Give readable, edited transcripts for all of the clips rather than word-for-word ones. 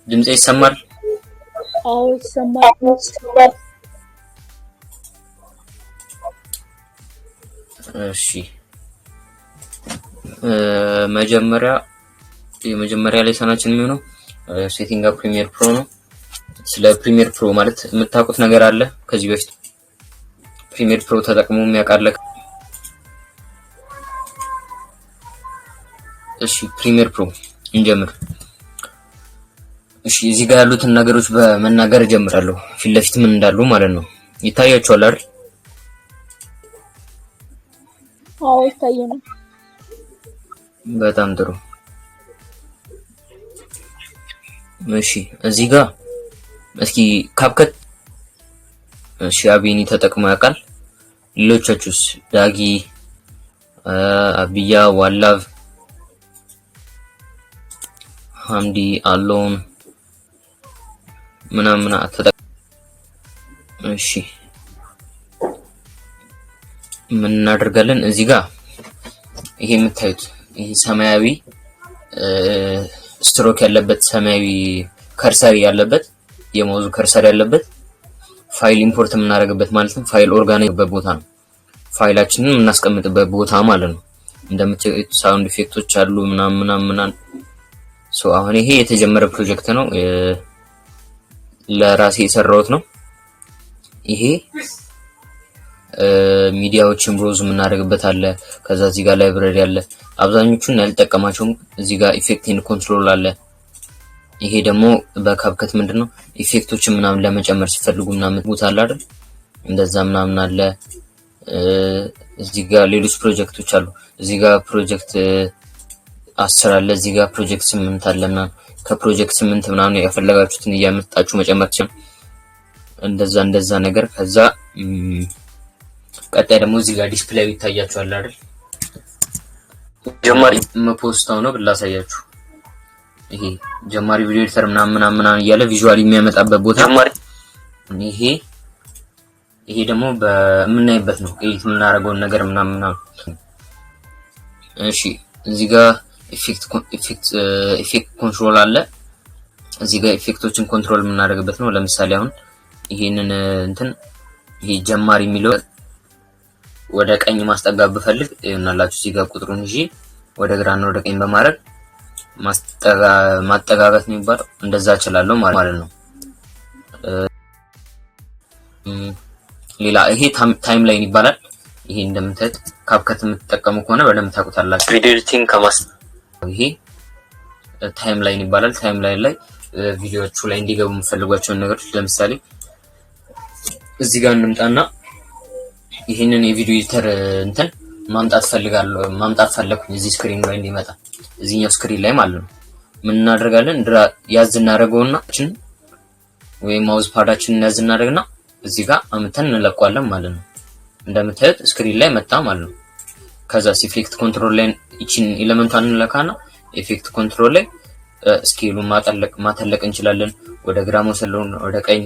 ድምጼ ይሰማል? አዎ ይሰማል። እሺ የመጀመሪያ ላይ ሰናችን የሚሆነው ሴቲንግ አፕ ፕሪሚየር ፕሮ ነው። ስለ ፕሪሚየር ፕሮ ማለት የምታውቁት ነገር አለ? ከዚህ በፊት ፕሪሚየር ፕሮ ተጠቅሞ የሚያውቃለ? እሺ ፕሪሚየር ፕሮ እንጀምር። እሺ እዚህ ጋር ያሉትን ነገሮች በመናገር ጀምራለሁ። ፊት ለፊት ምን እንዳሉ ማለት ነው። ይታያችኋል አይደል? አዎ ይታየናል። በጣም ጥሩ። እሺ እዚህ ጋር እስኪ ካፕከት አቢኒ ተጠቅሞ ያውቃል? ሌሎቻችሁስ? ዳጊ፣ አብያ፣ ዋላቭ፣ ሐምዲ፣ አሎን ምናምን እሺ ምን እናደርጋለን? እዚህ ጋር ይሄ የምታዩት ይሄ ሰማያዊ ስትሮክ ያለበት ሰማያዊ ከርሰር ያለበት የማውዝ ከርሰር ያለበት ፋይል ኢምፖርት የምናደርግበት ማለት ነው። ፋይል ኦርጋናይዝበት ቦታ ነው። ፋይላችንን የምናስቀምጥበት ቦታ ማለት ነው። እንደምታዩት ሳውንድ ኢፌክቶች አሉ ምናምን አሁን ይሄ የተጀመረ ፕሮጀክት ነው። ለራሴ የሰራሁት ነው። ይሄ ሚዲያዎችን ብሮዝ የምናደርግበት አለ። ከዛ እዚህ ጋር ላይብራሪ አለ። አብዛኞቹን ያልጠቀማቸውም እዚህ ጋር ኢፌክት ኤንድ ኮንትሮል አለ። ይሄ ደግሞ በካፕከት ምንድነው ኢፌክቶችን ምናምን ለመጨመር ሲፈልጉ ምናምን ቦታ አለ አይደል? እንደዛ ምናምን አለ። እዚህ ጋር ሌሎች ፕሮጀክቶች አሉ። እዚህ ጋር ፕሮጀክት 10 አለ። እዚህ ጋር ፕሮጀክት 8 አለና ከፕሮጀክት 8 ምናምን ያፈለጋችሁትን እያመጣችሁ መጨመር ትችላላችሁ። እንደዛ ነገር ከዛ ቀጣይ ደግሞ እዚህ ጋር ዲስፕሌይ ይታያችኋል አይደል? ጀማሪ መፖስታው ነው ብላሳያችሁ። ይሄ ጀማሪ ቪዲዮ ኤዲተር ምናምን እያለ ቪዥዋል የሚያመጣበት ቦታ ይሄ ደግሞ በምናይበት ነው ኤዲት የምናደርገውን ነገር ምናምን። እሺ እዚህ ጋር ኢፌክት ኮንትሮል አለ። እዚህ ጋር ኢፌክቶችን ኮንትሮል የምናደርግበት ነው። ለምሳሌ አሁን ይሄንን ይሄ ጀማሪ የሚለው ወደ ቀኝ ማስጠጋት ብፈልግ ይሆናላችሁ። እዚህ ጋር ቁጥሩን ይዤ ወደ ግራና ወደ ቀኝ በማድረግ ማጠጋጋት ነው የሚባለው። እንደዛ እችላለሁ ማለት ነው። ሌላ ይሄ ታይም ላይን ይባላል። ይሄ እንደምታዩት ካፕከት የምትጠቀሙ ከሆነ በደንብ ታውቁታላችሁ። ቪዲዮ ኤዲቲንግ ይሄ ታይም ላይን ይባላል። ታይም ላይን ላይ ቪዲዮዎቹ ላይ እንዲገቡ የምፈልጓቸውን ነገሮች ለምሳሌ እዚህ ጋር እንምጣና ይሄንን የቪዲዮ ኤዲተር ማምጣት ፈለኩኝ እዚህ ስክሪን ላይ እንዲመጣ እዚህኛው ስክሪን ላይ ማለት ነው። ምን እናደርጋለን? ያዝ እናደርገውና ወይም ማውዝ ፓዳችንን ያዝ እናደርግና እዚህ ጋር አምተን እንለቀዋለን ማለት ነው። እንደምታዩት ስክሪን ላይ መጣ ማለት ነው። ከዛ ኢፌክት ኮንትሮል ላይ እቺን ኤሌመንቷን እንለካና ኢፌክት ኮንትሮል ላይ ስኬሉን ማተለቅ እንችላለን። ወደ ግራ መውሰድን ወደ ቀኝ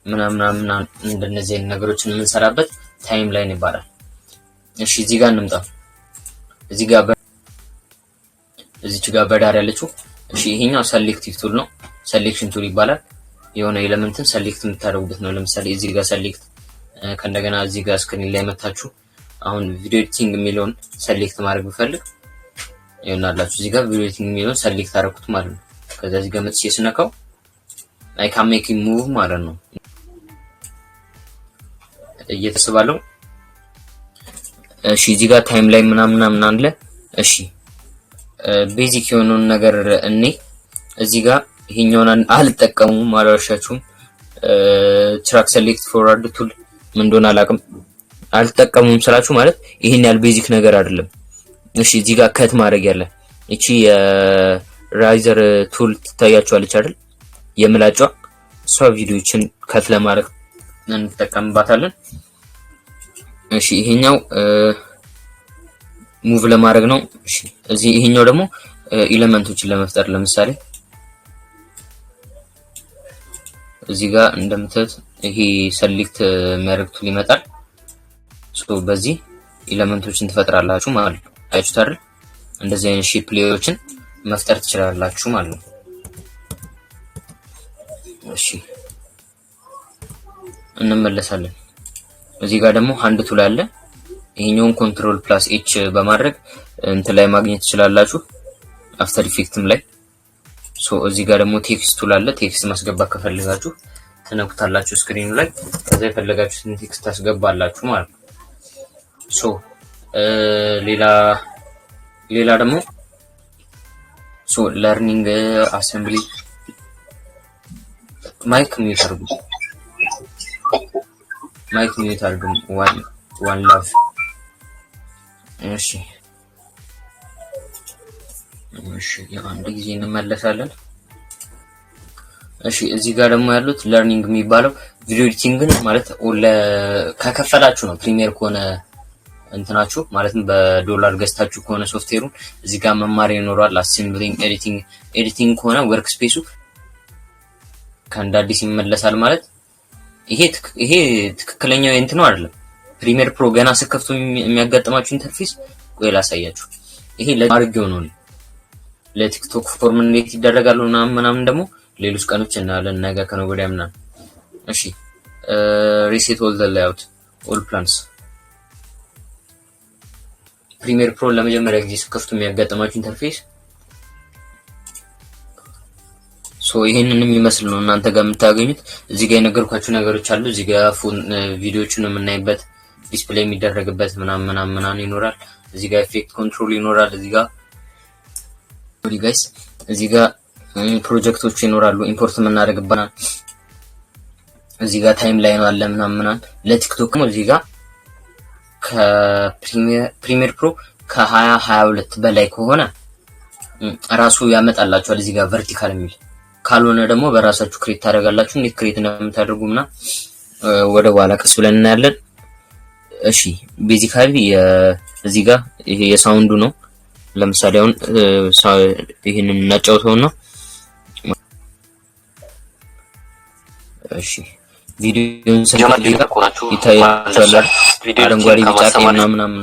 ምናምን እንደነዚህ ነገሮችን የምንሰራበት ታይም ላይን ይባላል። እሺ እዚህ ጋር እንምጣ። እዚች ጋር በዳር ያለችው እሺ ይሄኛው ሰሌክቲቭ ቱል ነው። ሰሌክሽን ቱል ይባላል። የሆነ ኤሌመንትን ሰሌክት የምታደርጉበት ነው። ለምሳሌ እዚህ ጋር ሰሌክት ከእንደገና እዚህ ጋር ስክሪን ላይ መታችሁ አሁን ቪዲዮ ኤዲቲንግ የሚለውን ሰሌክት ማድረግ ብፈልግ ይሆናላችሁ። እዚህ ጋር ቪዲዮ ኤዲቲንግ የሚለውን ሰሌክት አደረኩት ማለት ነው። ከዛ እዚህ ጋር መጥቼ ስነካው አይ ካን ሜክ ሙቭ ማለት ነው እየተስባለው። እሺ እዚህ ጋር ታይም ላይ ምናምን አለ። እሺ ቤዚክ የሆነውን ነገር እዚህ ጋር ይሄኛውን አልጠቀሙም አላሻችሁም። ትራክ ሴሌክት ፎርዋርድ ቱል ምን እንደሆነ አላውቅም። አልጠቀሙም ስላችሁ ማለት ይሄን ያህል ቤዚክ ነገር አይደለም። እሺ እዚህ ጋር ከት ማድረግ ያለ እቺ የራይዘር ቱል ትታያችኋለች አይደል? የምላጯ እሷ ቪዲዮችን ከት ለማድረግ እንጠቀምባታለን። እሺ ይሄኛው ሙቭ ለማድረግ ነው። እሺ ይሄኛው ደግሞ ኤሌመንቶችን ለመፍጠር ለምሳሌ እዚህ ጋር እንደምታዩት ይሄ ሰሌክት የሚያደርግ ቱል ይመጣል። በዚህ ኤሌመንቶችን ትፈጥራላችሁ ማለት ነው። አይታችሁት አይደል? እንደዚህ አይነት ሼፕ ሌየሮችን መፍጠር ትችላላችሁ ማለት ነው። እሺ እንመለሳለን። እዚህ ጋር ደግሞ ሃንድ ቱል አለ። ይሄኛውን ኮንትሮል ፕላስ ኤች በማድረግ እንትን ላይ ማግኘት ትችላላችሁ አፍተር ኢፌክትም ላይ። ሶ እዚህ ጋር ደግሞ ቴክስት ቱል አለ። ቴክስት ማስገባት ከፈለጋችሁ ትነኩታላችሁ ስክሪኑ ላይ፣ ከዛ የፈለጋችሁትን ቴክስት ታስገባላችሁ ማለት ነው። ሶ ሌላ ደግሞ ለርኒንግ አሰምብሊ ማይክ ሚዩት አድርጉ ዋን ላቭ። እሺ አንድ ጊዜ እንመለሳለን። እሺ እዚህ ጋር ደግሞ ያሉት ለርኒንግ የሚባለው ቪዲዮ ኤዲቲንግን ማለት ከከፈላችሁ ነው። ፕሪሚየር ከሆነ እንትናችሁ ማለትም በዶላር ገዝታችሁ ከሆነ ሶፍትዌሩን እዚህ ጋር መማር ይኖራል። አሴምብሊንግ ኤዲቲንግ ከሆነ ወርክ ስፔሱ ከአንድ አዲስ ይመለሳል ማለት ይሄ ትክክለኛው እንትኑ አይደለም። ፕሪሚየር ፕሮ ገና ስከፍቱ የሚያጋጥማችሁ ኢንተርፌስ ቆይ ላሳያችሁ። ይሄ ለማርጊው ነው። ለቲክቶክ ፎርም እንዴት ይደረጋል ምናምን ደግሞ ሌሎች ቀኖች እናያለን፣ ነገ ከነገ ወዲያ ምናምን። እሺ ሪሴት ኦል ዘ ሌአውት ኦል ፕላንስ። ፕሪሚየር ፕሮ ለመጀመሪያ ጊዜ ስከፍቱ የሚያጋጥማችሁ ኢንተርፌስ ይሄንን የሚመስል ነው እናንተ ጋር የምታገኙት። እዚህ ጋር የነገርኳችሁ ነገሮች አሉ። እዚህ ጋር ቪዲዮዎችን የምናይበት ዲስፕሌይ የሚደረግበት ምናምን ይኖራል። እዚህ ጋር ኢፌክት ኮንትሮል ይኖራል። እዚህ ጋር ፕሮጀክቶች ይኖራሉ ኢምፖርት የምናደርግባናል። እዚህ ጋር ታይም ላይን አለ ምናምን። ለቲክቶክ ነው እዚህ ጋር ከፕሪሚየር ፕሮ ከ2022 በላይ ከሆነ ራሱ ያመጣላችኋል እዚህ ጋር ቨርቲካል የሚል። ካልሆነ ደግሞ በራሳችሁ ክሬት ታደርጋላችሁ። እንዴት ክሬት እንደምታደርጉና ወደ ኋላ ቀስ ብለን እናያለን። እሺ ቤዚካሊ እዚህ ጋር ይሄ የሳውንዱ ነው። ለምሳሌ አሁን ይሄንን እናጫውተውና እሺ ቪዲዮውን ይታያችኋል። አረንጓዴ ቢጫ ቀይ ምናምን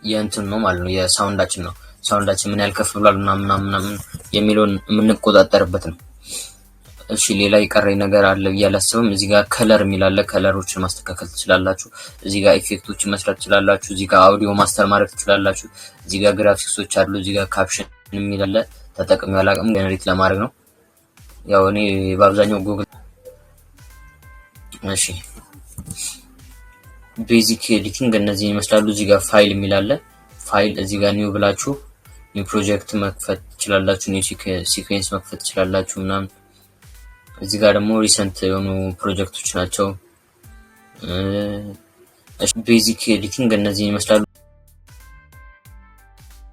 የእንትን ነው ማለት ነው የሳውንዳችን ነው። ሳውንዳችን ምን ያህል ከፍ ብሏል ምናምን የሚለውን የምንቆጣጠርበት ነው። እሺ ሌላ የቀረኝ ነገር አለ ብዬ አላስብም። እዚህ ጋር ከለር የሚል አለ። ከለሮችን ማስተካከል ትችላላችሁ። እዚህ ጋር ኢፌክቶችን መስራት ትችላላችሁ። እዚህ ጋር አውዲዮ ማስተር ማድረግ ትችላላችሁ። እዚህ ጋር ግራፊክሶች አሉ። እዚህ ጋር ካፕሽን የሚል አለ። ተጠቅሜው አላውቅም፣ ጀነሬት ለማድረግ ነው። ያው እኔ በአብዛኛው ጉግል። እሺ ቤዚክ ኤዲቲንግ እነዚህ ይመስላሉ። እዚህ ጋር ፋይል የሚል አለ። ፋይል እዚህ ጋር ኒው ብላችሁ ኒው ፕሮጀክት መክፈት ትችላላችሁ። ኒው ሲኩዌንስ መክፈት ትችላላችሁ ምናምን። እዚህ ጋር ደግሞ ሪሰንት የሆኑ ፕሮጀክቶች ናቸው። ቤዚክ ኤዲቲንግ እነዚህ ይመስላሉ።